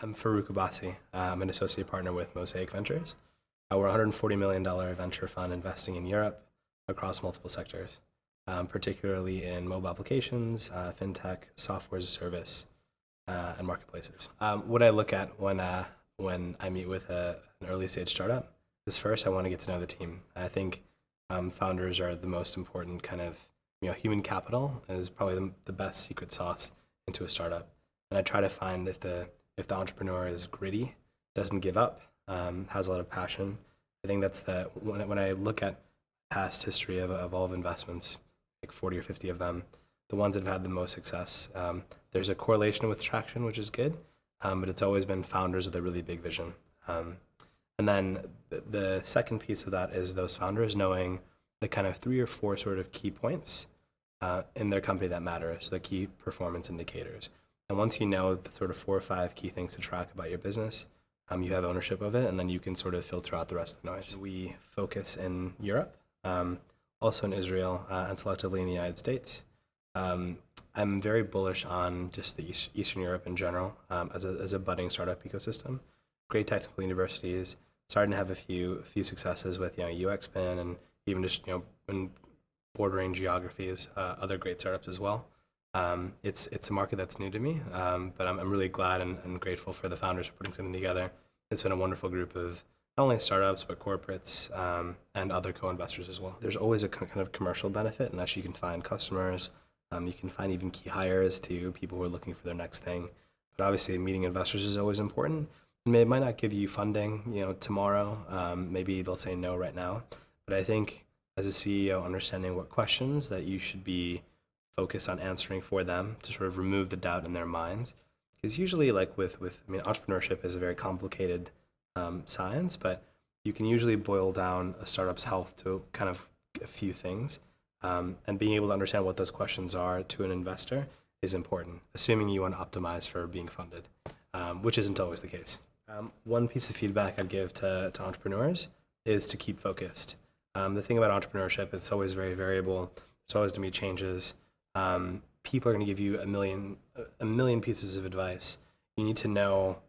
I'm Farooq Abbasi. I'm an associate partner with Mosaic Ventures. We're a $140 million venture fund investing in Europe across multiple sectors, particularly in mobile applications, fintech, software as a service, and marketplaces. What I look at when I meet with an early stage startup is first I want to get to know the team. I think founders are the most important kind of human capital is probably the best secret sauce into a startup. And I try to find if the entrepreneur is gritty, doesn't give up, has a lot of passion. I think that's when I look at past history of all of investments, like 40 or 50 of them, the ones that have had the most success, there's a correlation with traction, which is good, but it's always been founders with a really big vision. And then the second piece of that is those founders knowing the kind of 3 or 4 sort of key points in their company that matter, so the key performance indicators. And once you know the sort of 4 or 5 key things to track about your business, you have ownership of it, and then you can sort of filter out the rest of the noise. We focus in Europe, also in Israel, and selectively in the United States. I'm very bullish on just the Eastern Europe in general as a budding startup ecosystem. Great technical universities, starting to have a few successes with UXPin and even just in bordering geographies, other great startups as well. It's a market that's new to me, but I'm really glad and grateful for the founders for putting something together. It's been a wonderful group of not only startups, but corporates and other co-investors as well. There's always a kind of commercial benefit in that you can find customers, you can find even key hires to people who are looking for their next thing. But obviously meeting investors is always important. It might not give you funding, tomorrow. Maybe they'll say no right now. But I think as a CEO, understanding what questions that you should be focused on answering for them to sort of remove the doubt in their minds. Because usually entrepreneurship is a very complicated science, but you can usually boil down a startup's health to kind of a few things. And being able to understand what those questions are to an investor is important, assuming you want to optimize for being funded, which isn't always the case. One piece of feedback I'd give to entrepreneurs is to keep focused. The thing about entrepreneurship, it's always very variable. There's always going to be changes. People are going to give you a million pieces of advice. You need to know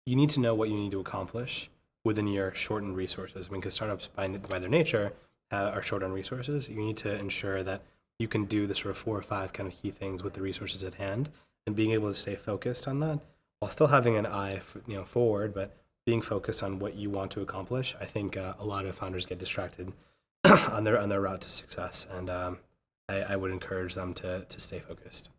what you need to accomplish within your shortened resources. Because startups by their nature are short on resources. You need to ensure that you can do the sort of 4 or 5 kind of key things with the resources at hand, and being able to stay focused on that while still having an eye forward, but being focused on what you want to accomplish. I think a lot of founders get distracted on their route to success, and I would encourage them to stay focused.